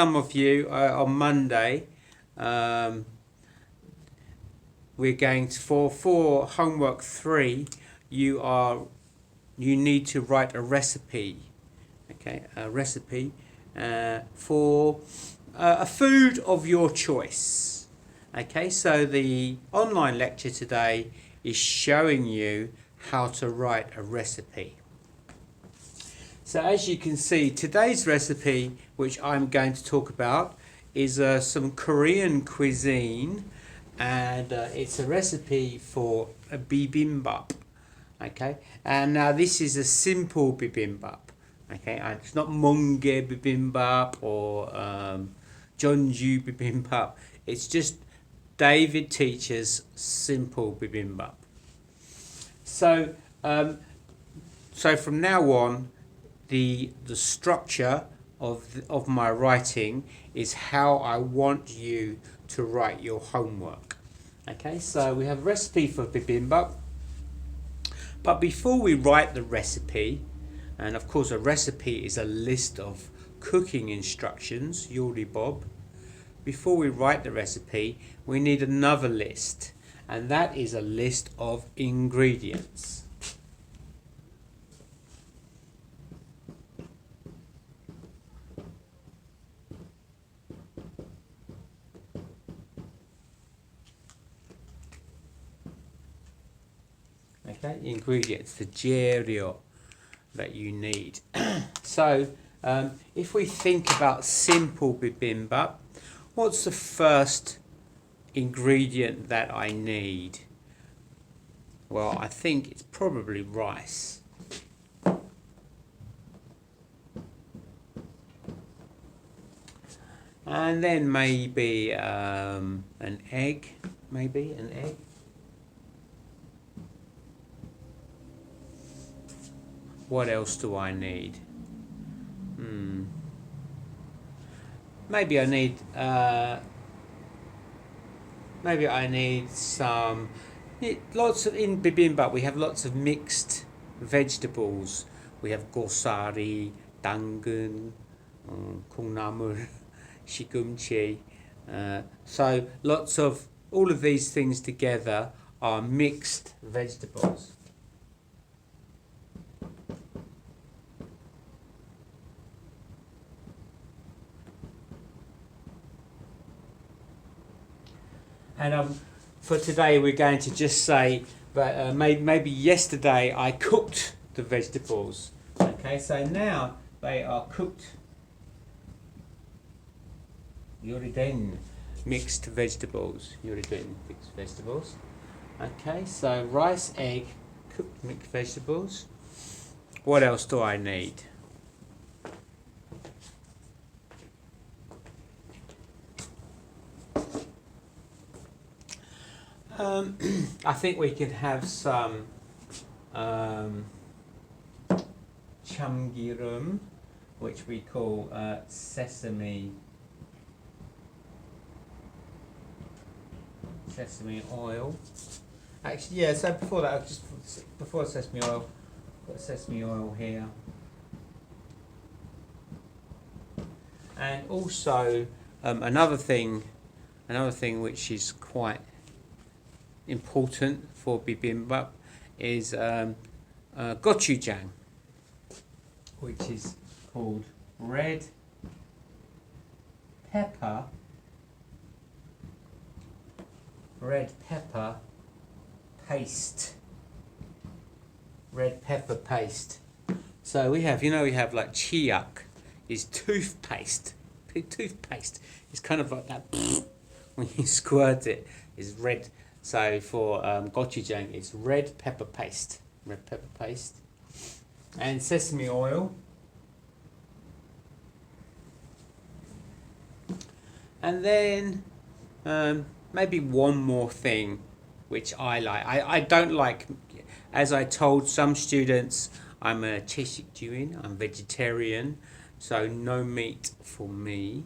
Some of you on Monday, we're going to, for homework 3, you need to write a recipe. Okay, a recipe for a food of your choice. Okay, so the online lecture today is showing you how to write a recipe. So as you can see, today's recipe, which I'm going to talk about, is some Korean cuisine, and it's a recipe for a bibimbap. Okay, and now this is a simple bibimbap. Okay, and it's not monge bibimbap or Jeonju bibimbap. It's just David Teacher's simple bibimbap. So, so from now on, the structure of my writing is how I want you to write your homework. Okay, so we have a recipe for bibimbap, but before we write the recipe, and of course a recipe is a list of cooking instructions, Yori Bob. Before we write the recipe, we need another list, and that is a list of ingredients. Okay, ingredients, the 재료 that you need. So, if we think about simple bibimbap, what's the first ingredient that I need? Well, I think it's probably rice. And then maybe an egg, What else do I need? Maybe I need some. Lots of, in bibimbap we have lots of mixed vegetables. We have gosari, 당근, 콩나물, 시금치. So lots of all of these things together are mixed vegetables. And for today we're going to just say that maybe yesterday I cooked the vegetables. Okay, so now they are cooked. 요리된 mixed vegetables. 요리된 mixed vegetables. Okay, so rice, egg, cooked mixed vegetables. What else do I need? I think we can have some 참기름, which we call sesame oil. Actually, yeah. So before that, before sesame oil, got sesame oil here, and also another thing which is quite important for bibimbap is gochujang, which is called red pepper paste. Red pepper paste. So we have like chiak is toothpaste. It's kind of like that when you squirt it. Is red. So for gochujang, it's red pepper paste, and sesame oil, and then maybe one more thing, which I like. I don't like, as I told some students, I'm a 채식주의, I'm vegetarian, so no meat for me.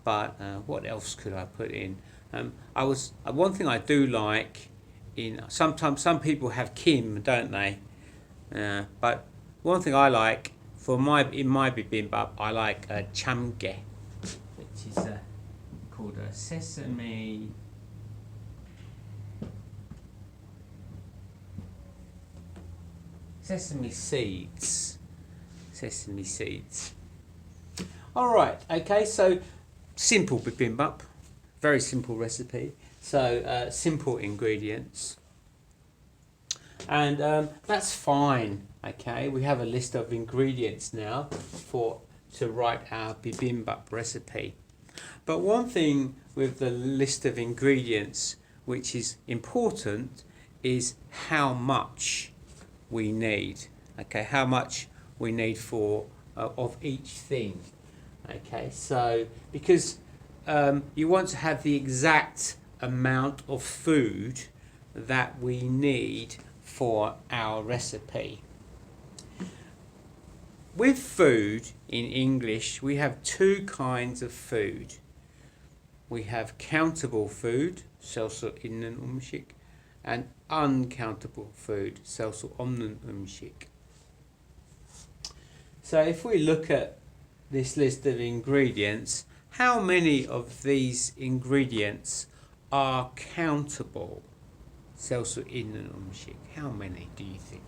But what else could I put in? One thing I do like sometimes some people have kim, don't they? But one thing I like in my bibimbap, I like chamge. sesame seeds. Sesame seeds. Alright, okay, so simple bibimbap. Very simple recipe. So simple ingredients. And that's fine, okay? We have a list of ingredients now to write our bibimbap recipe. But one thing with the list of ingredients which is important is how much we need. Okay, how much we need for of each thing. Okay, so because you want to have the exact amount of food that we need for our recipe. With food in English, we have two kinds of food. We have countable food, sellsu 있는 음식, and uncountable food, sellsu 없는 음식. So if we look at this list of ingredients, how many of these ingredients are countable? sell수 있는 음식. How many do you think?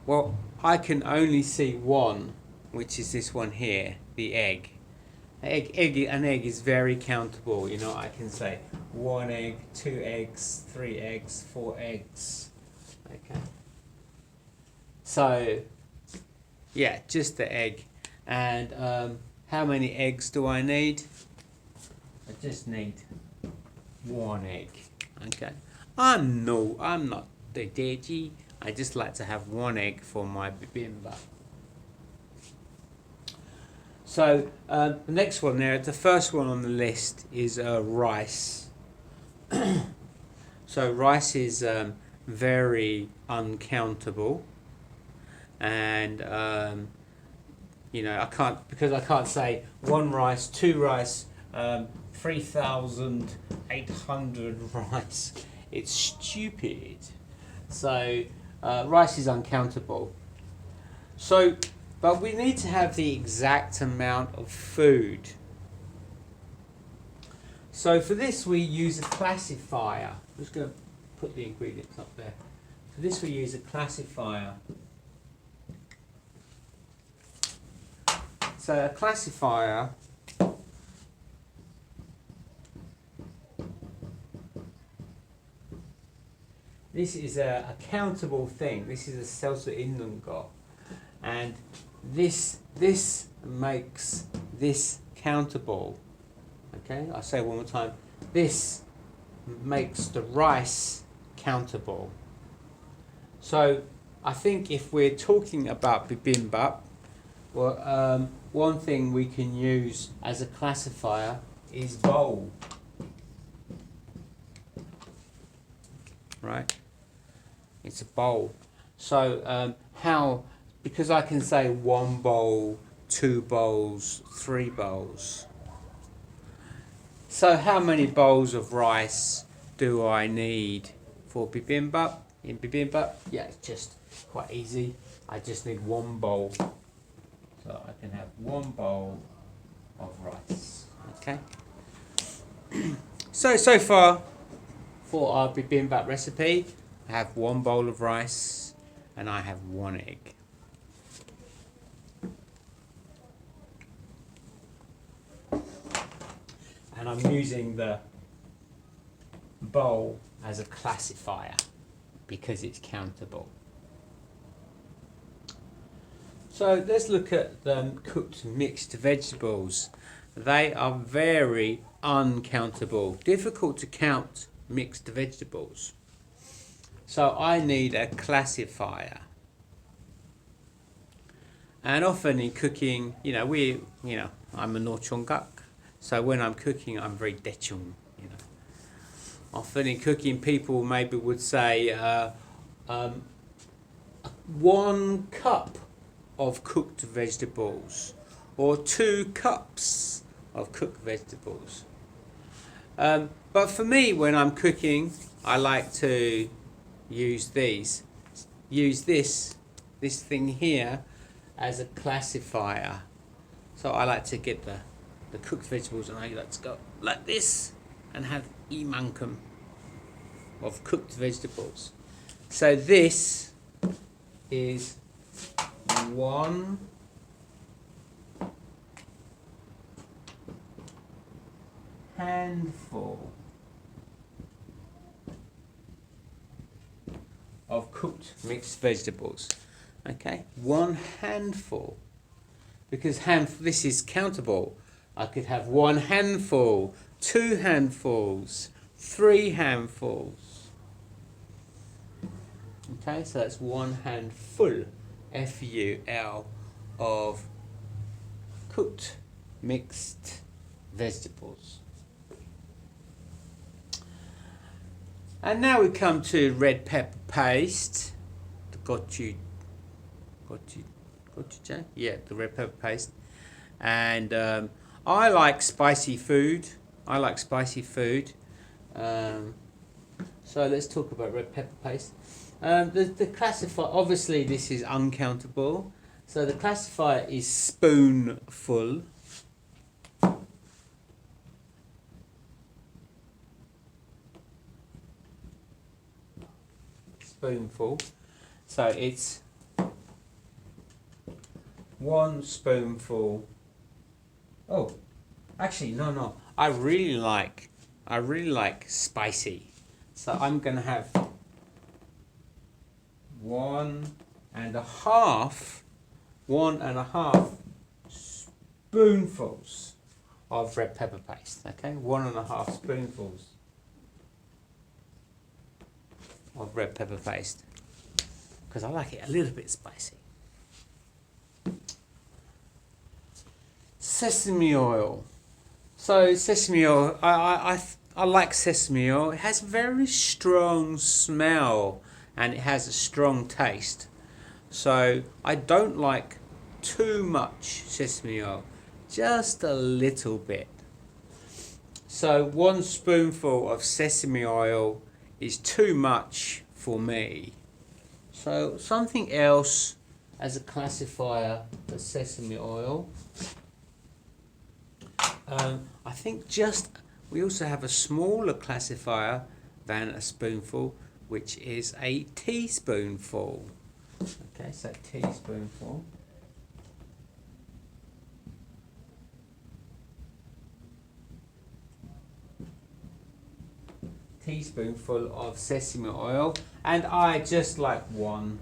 Well, I can only see one, which is this one here, the egg. An egg is very countable. You know, I can say 1 egg, 2 eggs, 3 eggs, 4 eggs. Okay. So, yeah, just the egg. And how many eggs do I need? I just need 1 egg. Okay. I'm not the deji. I just like to have 1 egg for my bibimbap. So the next one there, the first one on the list is rice. So rice is very uncountable, and you know, I can't say 1 rice, 2 rice, 3,800 rice. It's stupid. So rice is uncountable. So, but we need to have the exact amount of food. So for this we use a classifier. I'm just going to put the ingredients up there. For this we use a classifier. So a classifier this is a countable thing. This is a sell수 있는 거. And this makes this countable. Okay, I'll say it one more time. This makes the rice countable. So I think if we're talking about bibimbap, well, one thing we can use as a classifier is bowl. Right? It's a bowl. So because I can say 1 bowl, 2 bowls, 3 bowls. So how many bowls of rice do I need for bibimbap? In bibimbap, yeah, it's just quite easy. I just need 1 bowl. So I can have 1 bowl of rice. Okay. So far for our bibimbap recipe, I have 1 bowl of rice and I have 1 egg. And I'm using the bowl as a classifier because it's countable. So let's look at the cooked mixed vegetables. They are very uncountable, difficult to count mixed vegetables. So I need a classifier. And often in cooking, I'm a 노총각. So when I'm cooking, I'm very 대충, Often in cooking, people maybe would say 1 cup of cooked vegetables or 2 cups of cooked vegetables. But for me, when I'm cooking, I like to use this thing here as a classifier. So I like to get the cooked vegetables, and I like to go like this and have imankum of cooked vegetables. So this is 1 handful of cooked mixed vegetables. Okay, 1 handful, because this is countable. I could have 1 handful, 2 handfuls, 3 handfuls. Okay, so that's 1 handful, F-U-L, of cooked mixed vegetables. And now we come to red pepper paste. Got you, Jay? Yeah, the red pepper paste. And I like spicy food. So let's talk about red pepper paste. The classifier, obviously this is uncountable. So the classifier is spoonful. Spoonful. So it's 1 spoonful. Oh, actually no. I really like spicy. So I'm gonna have 1.5 spoonfuls of red pepper paste. Okay, 1.5 spoonfuls of red pepper paste, because I like it a little bit spicy. Sesame oil. So sesame oil, I like sesame oil. It has a very strong smell and it has a strong taste. So I don't like too much sesame oil, just a little bit. So 1 spoonful of sesame oil is too much for me. So something else as a classifier for sesame oil. I think we also have a smaller classifier than a spoonful, which is a teaspoonful. Okay, so teaspoonful. Teaspoonful of sesame oil, and I just like one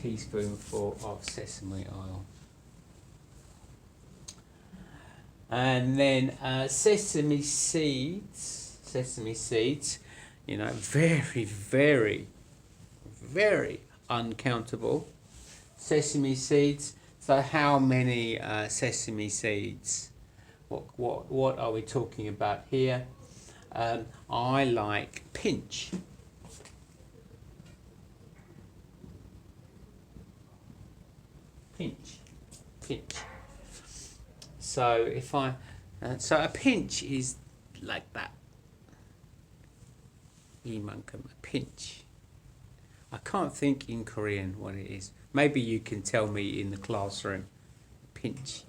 teaspoonful of sesame oil. And then sesame seeds, you know, very, very, very uncountable. Sesame seeds. So how many sesame seeds? What are we talking about here? I like pinch. Pinch. So if so a pinch is like that. Imankum, a pinch. I can't think in Korean what it is. Maybe you can tell me in the classroom. Pinch.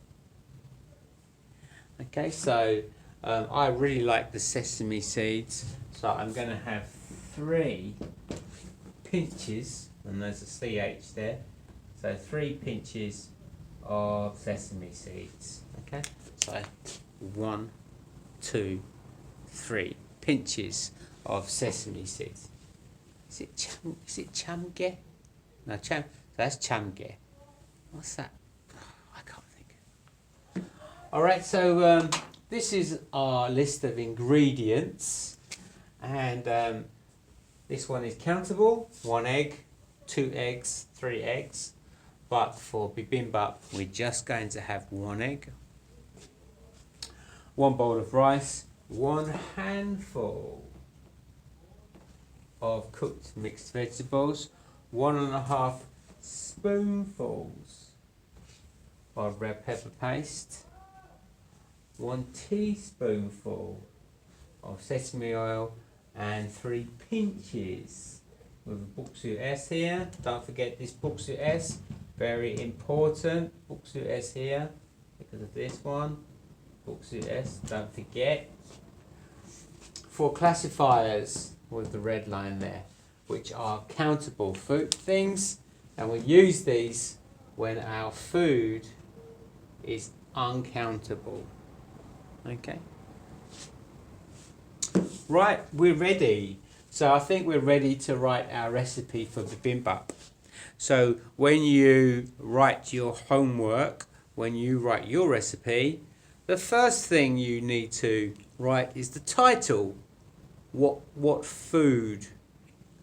Okay, so I really like the sesame seeds. So I'm going to have 3 pinches, and there's a CH there. So 3 pinches of sesame seeds. Okay, so 1, 2, 3 pinches of sesame seeds. Is it chamge? No, so that's chamge. What's that? I can't think. All right, so this is our list of ingredients, and this one is countable: 1 egg, 2 eggs, 3 eggs. But for bibimbap, we're just going to have 1 egg, 1 bowl of rice, 1 handful of cooked mixed vegetables, 1.5 spoonfuls of red pepper paste, 1 teaspoonful of sesame oil, and 3 pinches with a buksu S here. Don't forget this buksu S, very important. Buksu S here. because of this one. Books S, don't forget. For classifiers with the red line there, which are countable food things, and we use these when our food is uncountable. Okay. Right, we're ready. So I think we're ready to write our recipe for bibimbap. So when you write your homework, when you write your recipe, the first thing you need to write is the title. What food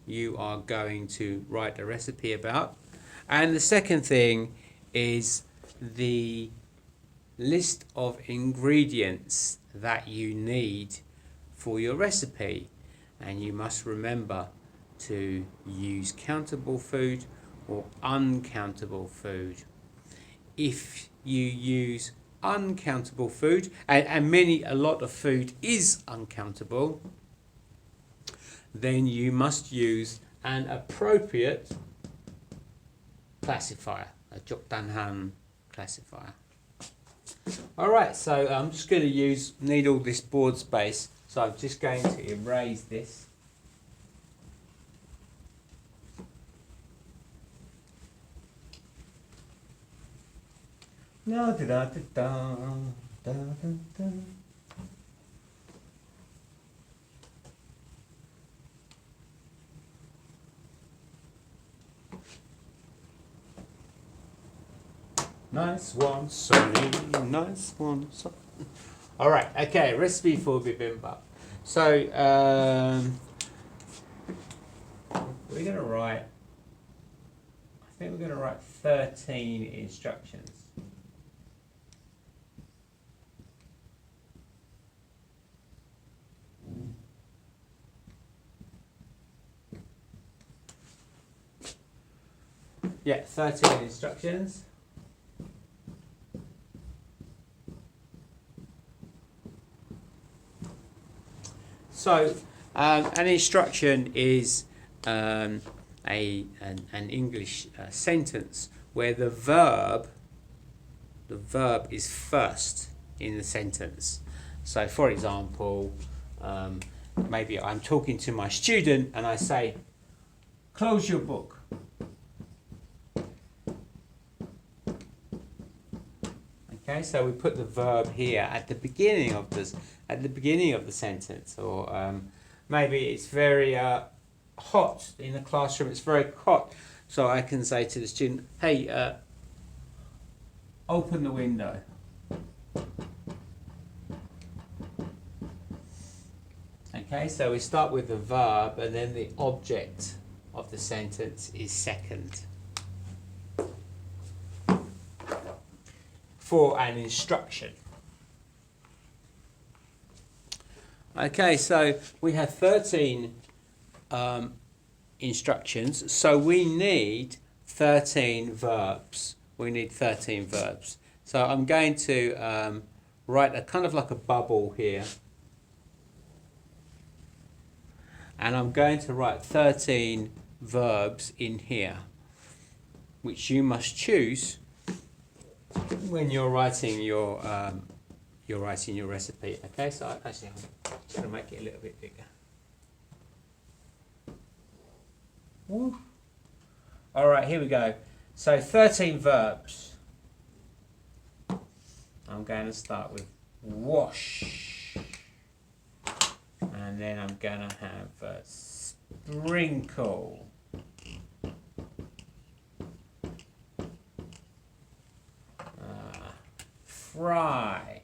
you are going to write a recipe about. And the second thing is the list of ingredients that you need for your recipe. And you must remember to use countable food or uncountable food. If you use uncountable food, and a lot of food is uncountable, then you must use an appropriate classifier, a Jokdanhan classifier. Alright, so I'm just going to need all this board space, so I'm just going to erase this. Da da da da da da da. Nice one, Sonny. Nice one, Sonny. All right. Okay. Recipe for bibimbap. So we're going to write. I think we're going to write 13 instructions. Yeah, 13 instructions. So, an instruction is an English sentence where the verb is first in the sentence. So, for example, maybe I'm talking to my student and I say, "Close your book." Okay, so we put the verb here at the beginning of the sentence, or maybe it's very hot in the classroom. It's very hot, so I can say to the student, "Hey, open the window." Okay, so we start with the verb, and then the object of the sentence is second. For an instruction. Okay, so we have 13 instructions, so we need 13 verbs. So I'm going to write a kind of like a bubble here, and I'm going to write 13 verbs in here, which you must choose when you're writing your recipe. Okay, so actually I'm just going to make it a little bit bigger. Woo. All right, here we go. So 13 verbs. I'm going to start with wash, and then I'm going to have sprinkle. Fry.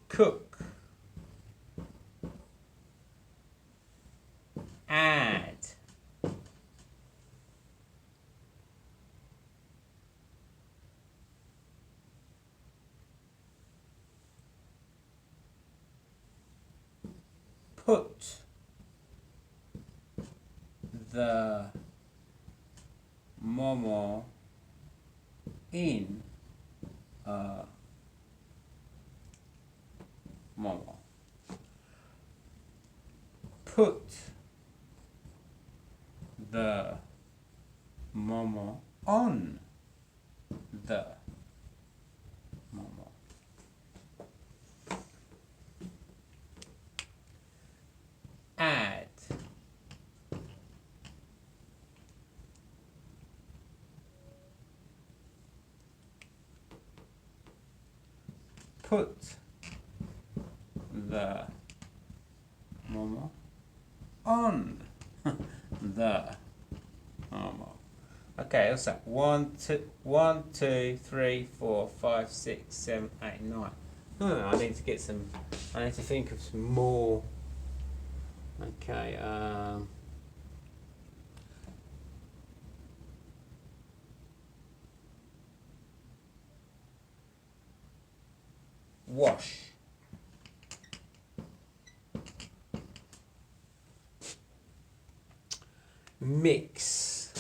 Cook. Add. Put the momo in a momo. Put the momo on the momo. Add put the momo on the momo. Okay, what's that? 1, 2, 3, 4, 5, 6, 7, 8, 9. Oh, I need to get some. I need to think of some more. Okay. Wash. Mix.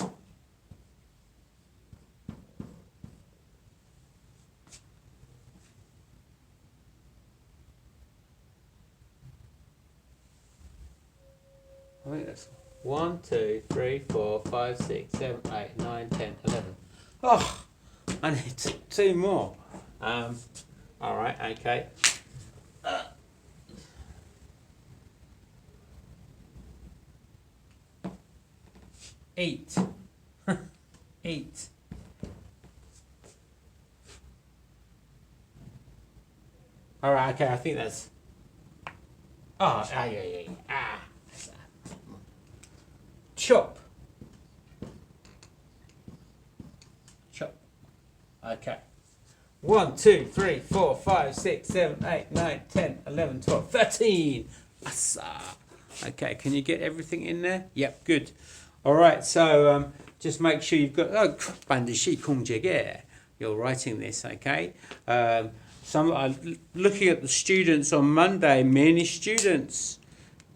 I think that's 1, 2, 3, 4, 5, 6, 7, 8, 9, 10, 11. Oh, I need two more. All right, okay. Eat. Eat. All right, okay. I think that's. Yeah. Chop. Chop. Okay. 1, 2, 3, 4, 5, 6, 7, 8, 9, 10, 11, 12, 13. Asa. Okay, can you get everything in there? Yep, good. All right, so just make sure you've got. You're writing this, okay? Looking at the students on Monday, many students,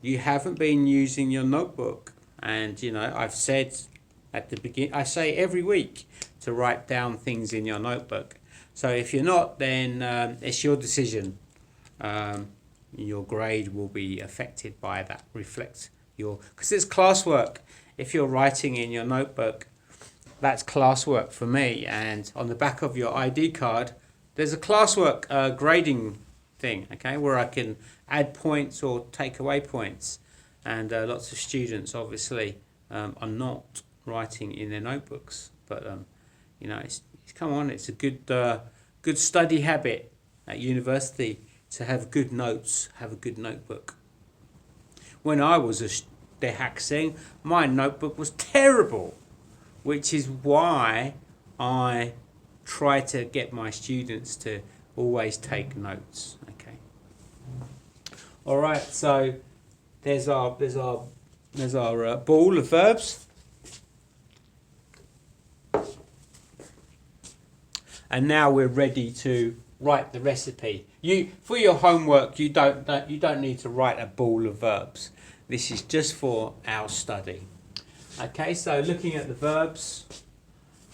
you haven't been using your notebook. And, you know, I've said at the beginning, I say every week to write down things in your notebook. So if you're not, then it's your decision. Your grade will be affected by that. Reflect your, because it's classwork. If you're writing in your notebook, that's classwork for me. And on the back of your ID card, there's a classwork grading thing, okay, where I can add points or take away points. And lots of students obviously are not writing in their notebooks, but you know, it's come on, it's a good study habit at university to have good notes, have a good notebook. When I was a Dehaxing, my notebook was terrible, which is why I try to get my students to always take notes. Okay. All right, so there's our ball of verbs. And now we're ready to write the recipe. For your homework, you don't need to write a ball of verbs. This is just for our study. Okay, so looking at the verbs,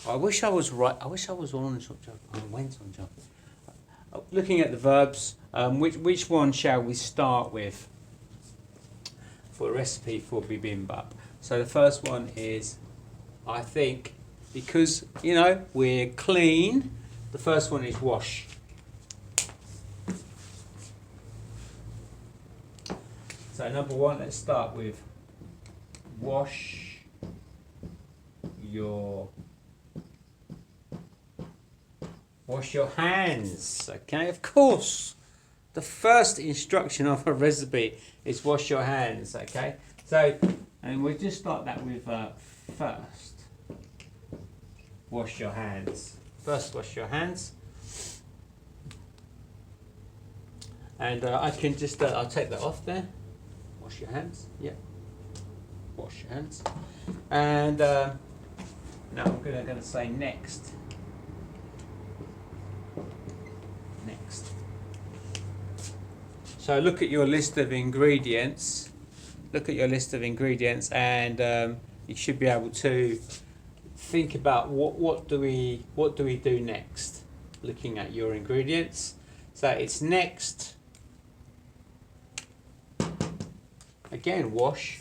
I wish I was right. I wish I was on job. I went on job. Looking at the verbs, which one shall we start with for a recipe for bibimbap? So the first one is, I think, because you know we're clean. The first one is wash. So number one, let's start with wash your hands. Okay, of course. The first instruction of a recipe is wash your hands. Okay, so and we'll just start that with first. Wash your hands. First, wash your hands. And I can just, I'll take that off there. Wash your hands. Yeah. Wash your hands. And now I'm going to say next. Next. So look at your list of ingredients. Look at your list of ingredients, and you should be able to think about what do we do next. Looking at your ingredients. So it's next. Again, wash.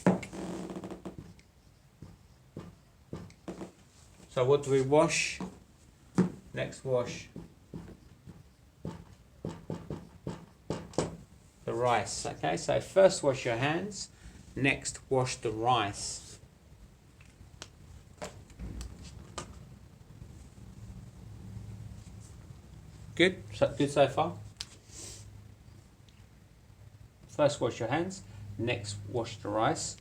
So what do we wash? Next wash the rice. Okay, so first wash your hands, next wash the rice. Good? Good so far? First wash your hands, next wash the rice.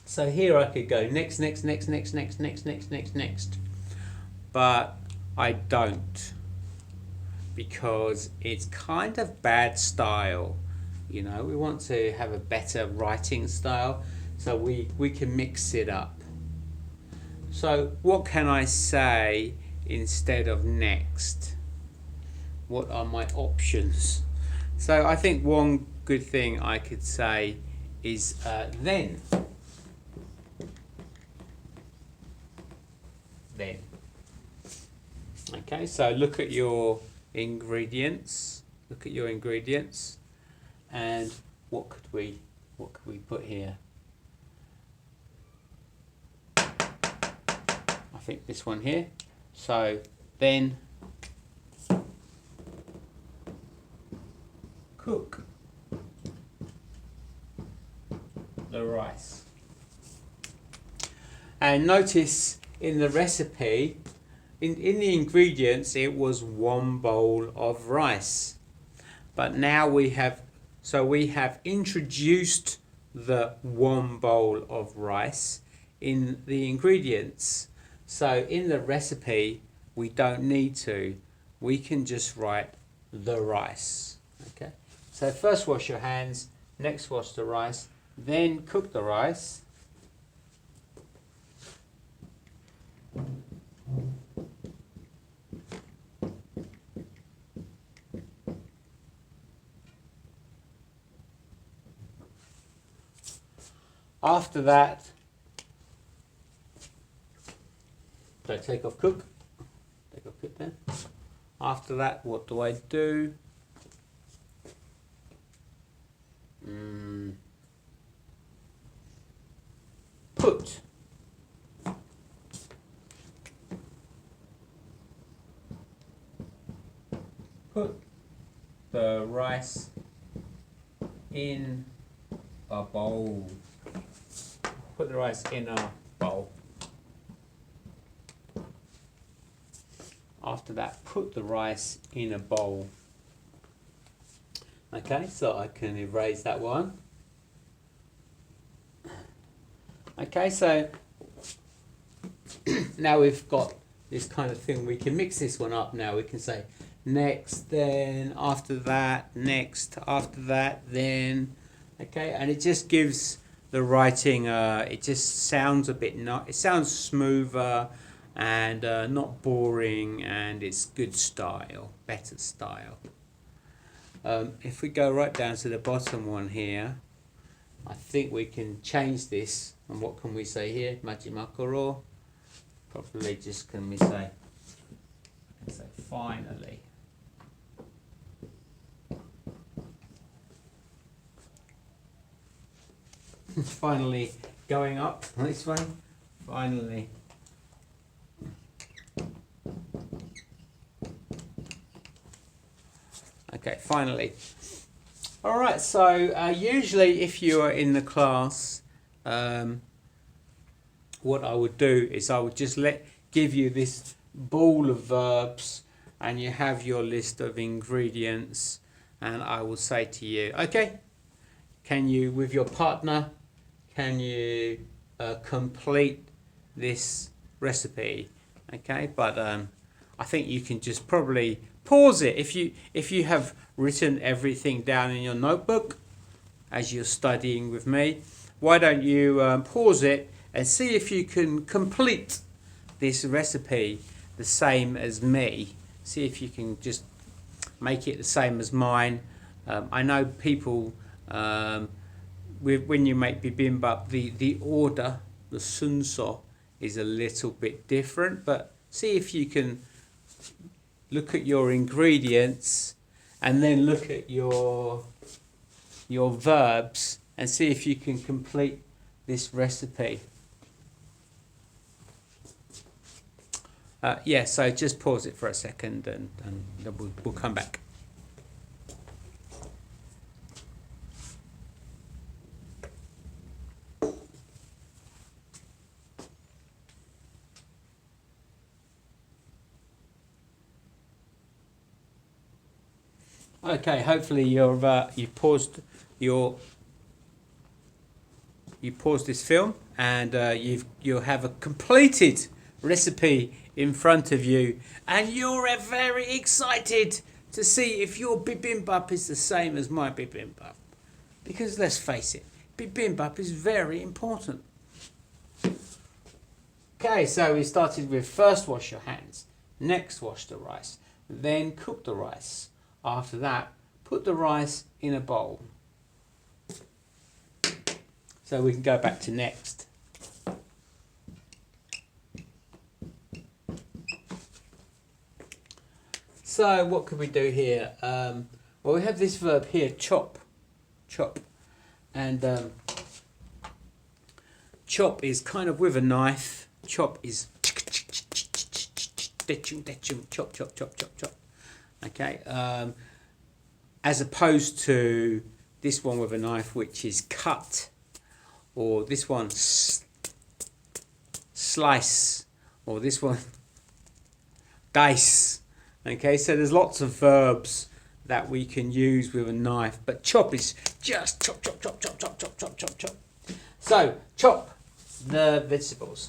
So here I could go next, but I don't, because it's kind of bad style. You know, we want to have a better writing style, so we can mix it up. So what can I say instead of next? What are my options? So I think one good thing I could say is then. Then. Okay, so look at your ingredients. Look at your ingredients, and what could we put here? I think this one here. So then cook the rice. And notice in the recipe, in the ingredients, it was 1 bowl of rice. But now we have introduced the 1 bowl of rice in the ingredients. So in the recipe, we don't need to. We can just write the rice. Okay. So first wash your hands, next wash the rice, then cook the rice. After that, so take off cook there. After that, what do I do? Put the rice in a bowl. Put the rice in a bowl. After that, put the rice in a bowl. Okay, so I can erase that one. Okay, so now we've got this kind of thing. We can mix this one up now. We can say next, then, after that, next, after that, then. Okay, and it just gives the writing, it just sounds a bit, it sounds smoother and not boring, and it's good style, better style. If we go right down to the bottom one here, I think we can change this. And what can we say here? Majimakoro. Probably just can we say finally. Finally going up this way. Finally. Okay, finally. All right, so usually if you are in the class, what I would do is I would just give you this ball of verbs, and you have your list of ingredients, and I will say to you, okay, can you, with your partner, can you complete this recipe? Okay, but I think you can just probably pause it if you have written everything down in your notebook as you're studying with me. Why don't you pause it and see if you can complete this recipe the same as me. See if you can just make it the same as mine. I know people, when you make bibimbap, the order, the sunso, is a little bit different, but see if you can look at your ingredients and then look at your verbs and see if you can complete this recipe. Yeah, so just pause it for a second and then we'll come back. Okay, hopefully you've paused this film and you'll have a completed recipe in front of you, and you're very excited to see if your bibimbap is the same as my bibimbap, because let's face it, bibimbap is very important. Okay, so we started with first wash your hands, next wash the rice, then cook the rice. After that, put the rice in a bowl. So we can go back to next. So what could we do here? Well, we have this verb here, chop. Chop. And chop is kind of with a knife. Chop is chop, chop, chop, chop, chop. Okay, as opposed to this one with a knife, which is cut, or this one slice, or this one dice. Okay, so there's lots of verbs that we can use with a knife, but chop is just chop, chop, chop, chop, chop, chop, chop, chop, chop. So chop the vegetables.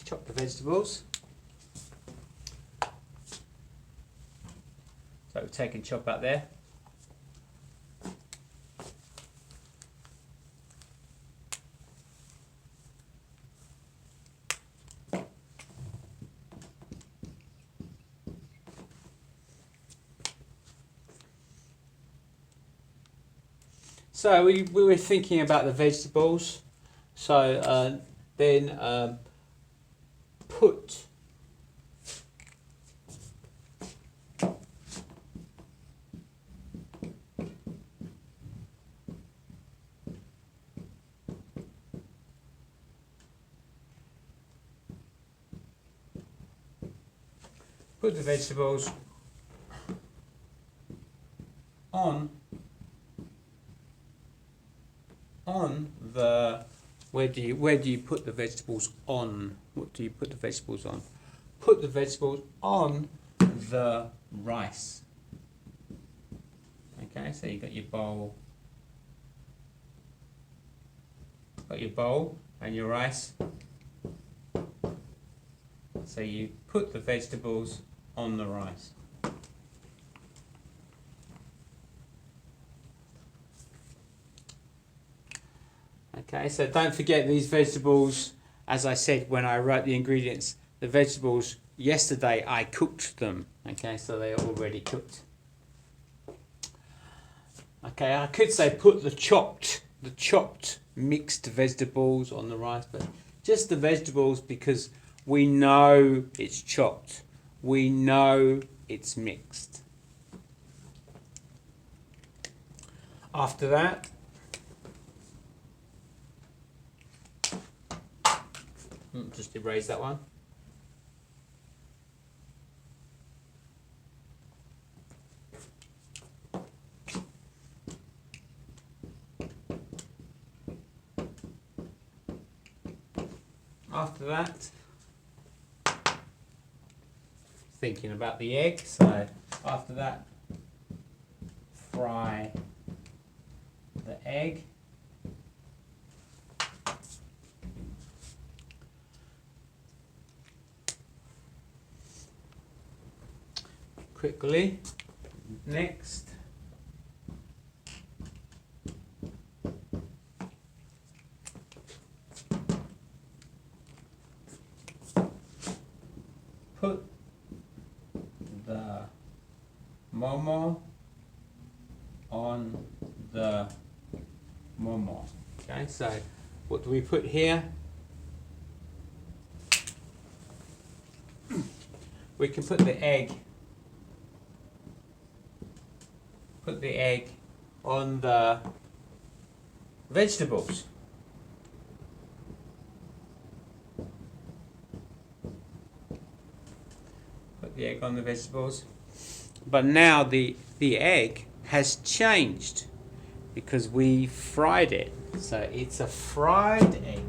Chop the vegetables. So we've taken chop out there. So we were thinking about the vegetables. So then put the vegetables on the where do you put the vegetables on? What do you put the vegetables on? Put the vegetables on the rice. Okay, so you got your bowl. Got your bowl and your rice. So you put the vegetables on the rice. Okay, so don't forget these vegetables, as I said when I wrote the ingredients, the vegetables, yesterday I cooked them. Okay, so they're already cooked. Okay, I could say put the chopped mixed vegetables on the rice, but just the vegetables because we know it's chopped. We know it's mixed. After that, just erase that one. After that, thinking about the egg, so after that, fry the egg. Quickly. Next, put the momo on the momo. Okay, so what do we put here? We can put the egg put the egg on the vegetables. Put the egg on the vegetables. But now the egg has changed because we fried it. So it's a fried egg.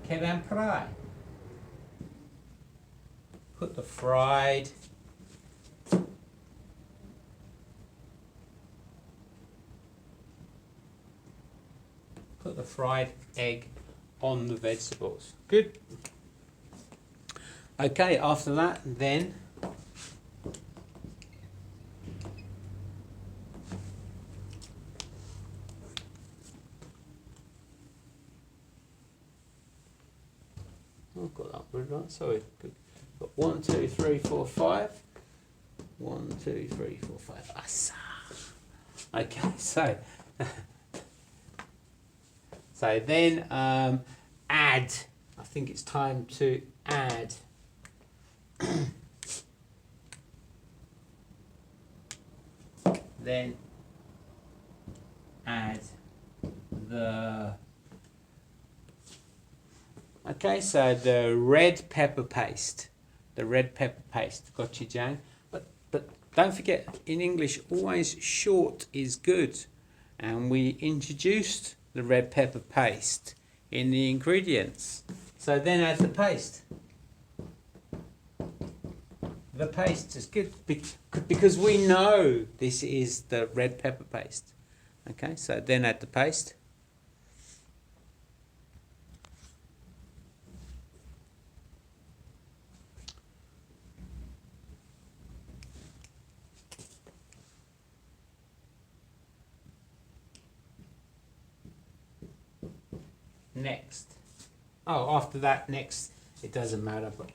Quedan fry. Put the fried egg on the vegetables. Good. Okay, after that, then I've got that one right. Sorry. Got 1, 2, 3, 4, 5. 1, 2, 3, 4, 5. Asa. Okay, so so then add. I think it's time to add. Then add the. Okay, so the red pepper paste. The red pepper paste. Got you, Jane? But don't forget, in English, always short is good. And we introduced the red pepper paste in the ingredients. So then add the paste. The paste is good because we know this is the red pepper paste. Okay, so then add the paste. Next. Oh, after that, next, it doesn't matter, but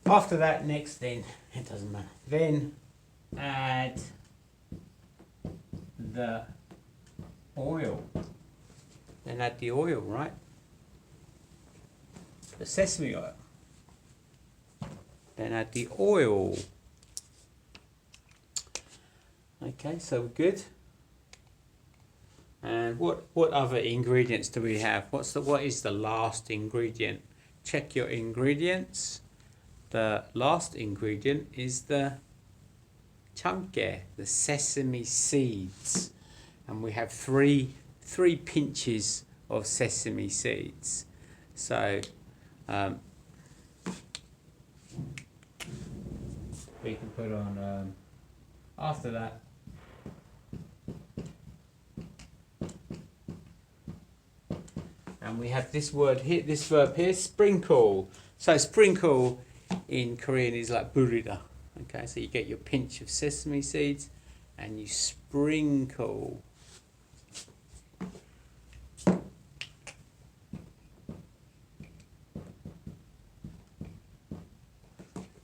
after that, next, then, it doesn't matter. Then add the oil. Then add the oil, right? The sesame oil. Then add the oil. Okay, so we're good. And what other ingredients do we have? What is the last ingredient? Check your ingredients. The last ingredient is the chamke, the sesame seeds, and we have three pinches of sesame seeds. So we can put on after that. And we have this word here, this verb here, sprinkle. So sprinkle in Korean is like burida. Okay, so you get your pinch of sesame seeds and you sprinkle.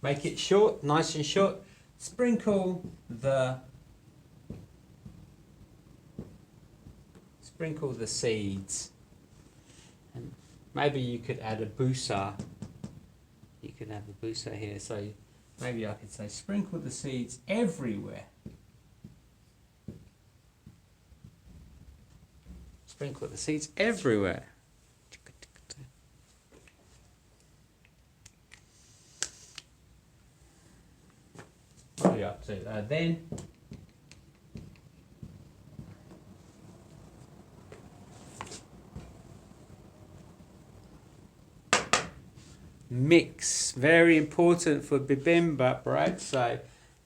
Make it short, nice and short. Sprinkle the seeds. And maybe you could add a busa. You could have a busa here. So maybe I could say sprinkle the seeds everywhere. Sprinkle the seeds everywhere. What are you up to? Then mix, very important for bibimbap, right? So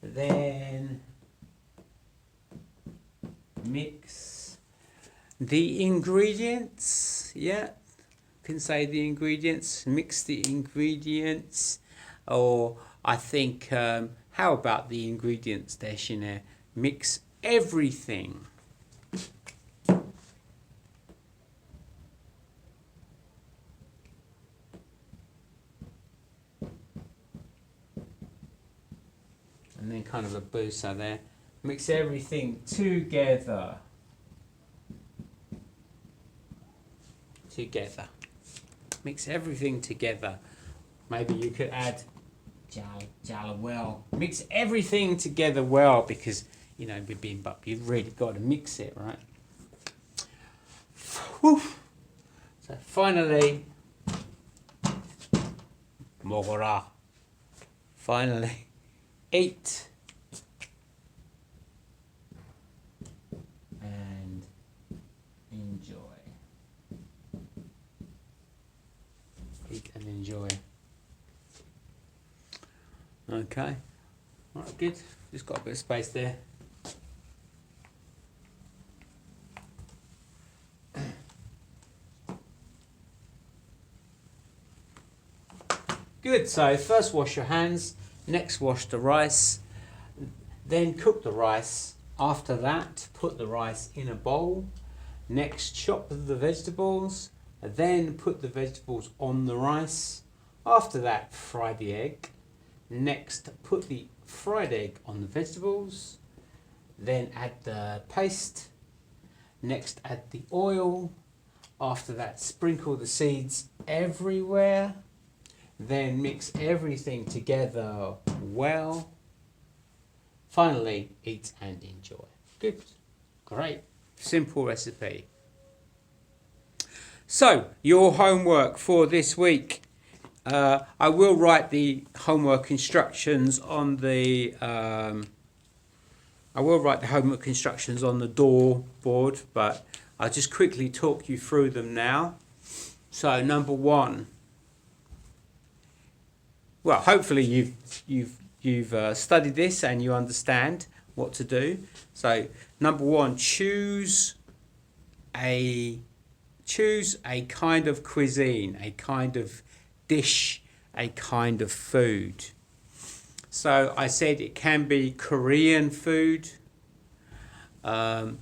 then mix the ingredients. Yeah, can say the ingredients. Mix the ingredients, or I think how about the ingredients there, Shine? Mix everything. And then kind of a busa there. Mix everything together. Together. Mix everything together. Maybe you could add jala well. Mix everything together well, because bibimbap. You've really got to mix it, right? Whew. So finally, mogora. Finally, eat and enjoy. Eat and enjoy. Okay. All right, good. Just got a bit of space there. Good. So first wash your hands, next wash the rice, then cook the rice. After that, put the rice in a bowl. Next, chop the vegetables, then put the vegetables on the rice. After that, fry the egg. Next, put the fried egg on the vegetables. Then add the paste. Next, add the oil. After that, sprinkle the seeds everywhere. Then mix everything together well. Finally, eat and enjoy. Good. Great. Simple recipe. So, your homework for this week. I will write the homework instructions on the door board, but I'll just quickly talk you through them now. So, number one. Well, hopefully you've studied this and you understand what to do. So, number one, choose a kind of cuisine, a kind of dish, a kind of food. So I said it can be Korean food, can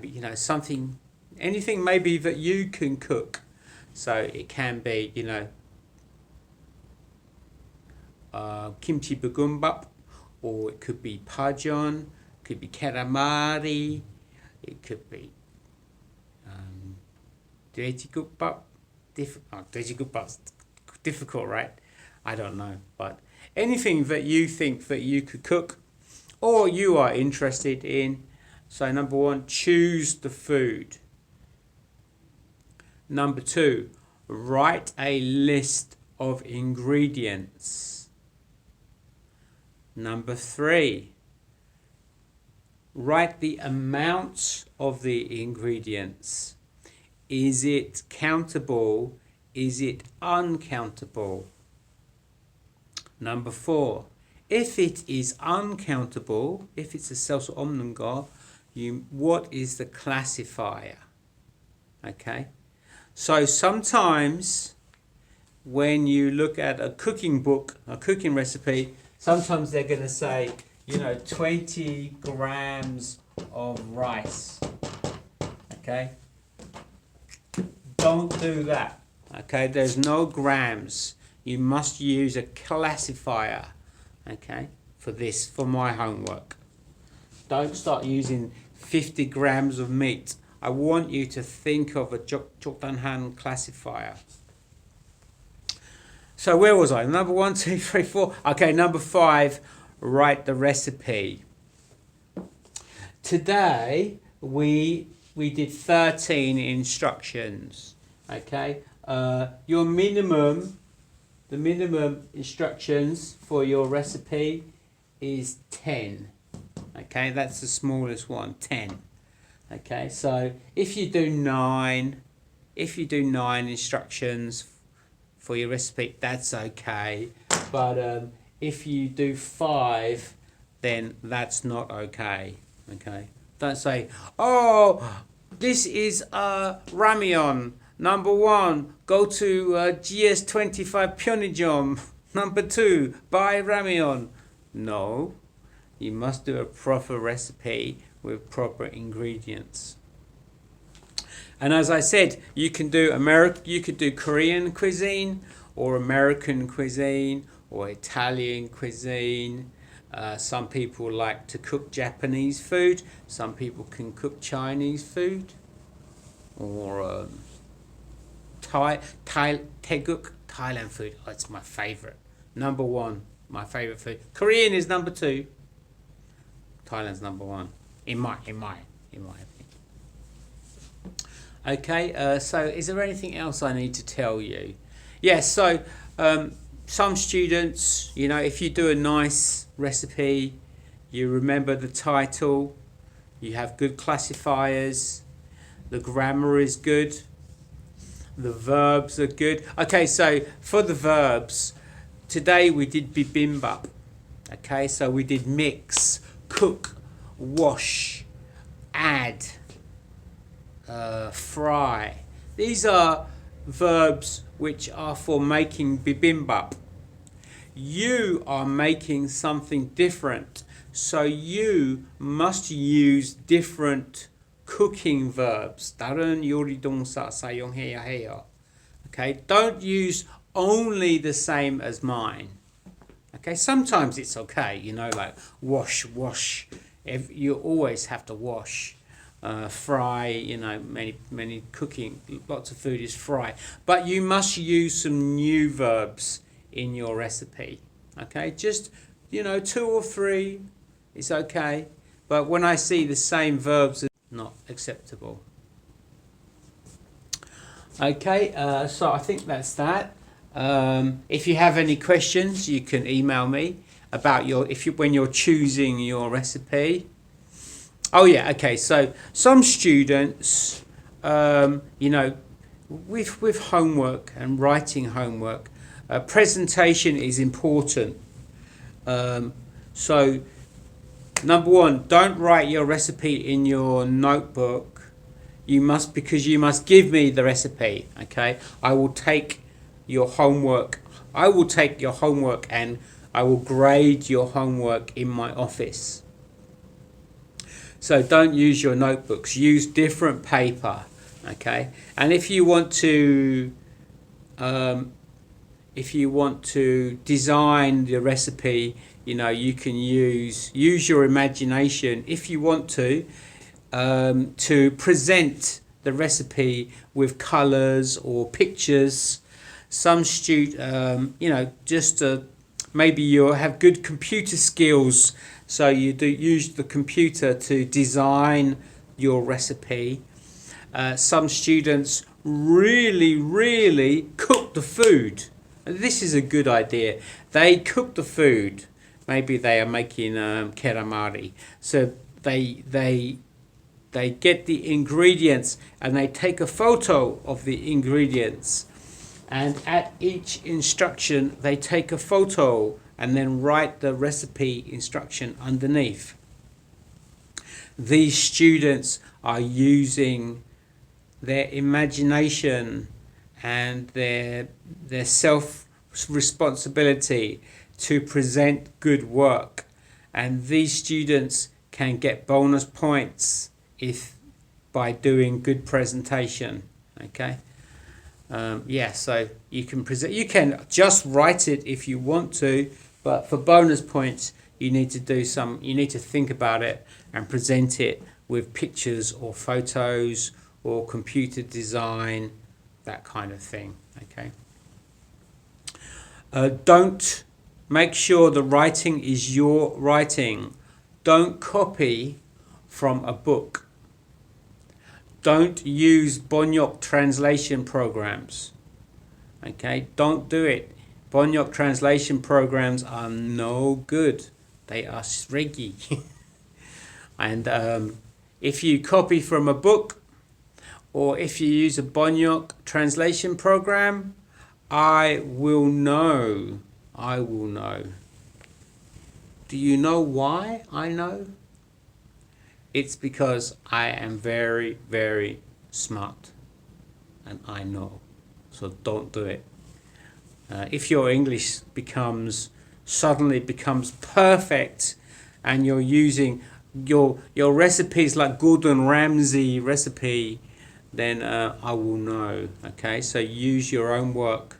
be something, anything maybe that you can cook. So it can be kimchi bibimbap, or it could be pajeon, could be calamari, it could be 돼지국밥. 돼지국밥's difficult, right? I don't know, but anything that you think that you could cook or you are interested in. So number one, choose the food. Number two, write a list of ingredients. Number three, write the amount of the ingredients. Is it countable? Is it uncountable? Number four, if it is uncountable, if it's a self 없는 거, what is the classifier? Okay, so sometimes when you look at a cooking book, a cooking recipe, sometimes they're going to say, 20 grams of rice. Okay, don't do that. Okay, there's no grams. You must use a classifier, okay, for my homework. Don't start using 50 grams of meat. I want you to think of a 적당한 classifier. So where was I? Number 1, 2, 3, 4. Okay, number 5, write the recipe. Today we did 13 instructions. Okay, the minimum instructions for your recipe is 10. Okay, that's the smallest one, 10. Okay, so if you do 9 instructions for your recipe, that's okay. But if you do 5, then that's not okay. Okay, don't say, oh, this is ramyeon. Number 1, go to GS25 Pyeongjong. Number 2, buy ramyeon. No, you must do a proper recipe with proper ingredients. And as I said, you can do Korean cuisine, or American cuisine, or Italian cuisine. Some people like to cook Japanese food. Some people can cook Chinese food, or Taeguk, Thailand food. Oh, it's my favorite. Number 1, my favorite food. Korean is number 2. Thailand's number one in my opinion. Okay, so is there anything else I need to tell you? Yes, so some students, you know, if you do a nice recipe, you remember the title, you have good classifiers, the grammar is good, the verbs are good. Okay, so for the verbs, today we did bibimbap. Okay, so we did mix, cook, wash, add, fry. These are verbs which are for making bibimbap. You are making something different, so you must use different cooking verbs. 다른 요리 동사 사용해야 해요. Okay, don't use only the same as mine. Okay, sometimes it's okay, you know, like wash. You always have to wash. Fry, you know, many cooking, lots of food is fry. But you must use some new verbs in your recipe. Okay, just, you know, 2 or 3 is okay. But when I see the same verbs, it's not acceptable. Okay, so I think that's that. If you have any questions, you can email me about when you're choosing your recipe. Oh yeah, okay. So some students, you know, with homework and writing homework, presentation is important. So number 1, don't write your recipe in your notebook. Because you must give me the recipe. Okay, I will take your homework. And I will grade your homework in my office. So don't use your notebooks. Use different paper. Okay, and if you want to design the recipe, you know, you can use your imagination if you want to present the recipe with colors or pictures. Some you know, just maybe you have good computer skills, so you do use the computer to design your recipe. Some students really cook the food. This is a good idea. They cook the food. Maybe they are making calamari. So they get the ingredients and they take a photo of the ingredients. And at each instruction, they take a photo and then write the recipe instruction underneath. These students are using their imagination and their self-responsibility to present good work. And these students can get bonus points by doing good presentation. Okay. Yeah, so you can just write it if you want to, but for bonus points you need to think about it and present it with pictures or photos or computer design, that kind of thing. Okay. Don't make sure the writing is your writing. Don't copy from a book. Don't use Bonyok translation programs. Okay, don't do it. Bonyok translation programs are no good. They are sriggy. And if you copy from a book or if you use a Bonyok translation program, I will know. Do you know why I know? It's because I am very smart and I know. So don't do it. If your English suddenly becomes perfect and you're using your recipes like Gordon Ramsay recipe, then I will know. Okay, so use your own work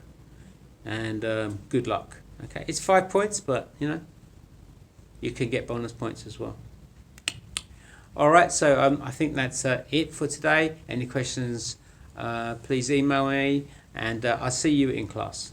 and good luck. Okay, it's 5 points, but you know, you can get bonus points as well. Alright, so I think that's it for today. Any questions, please email me, and I'll see you in class.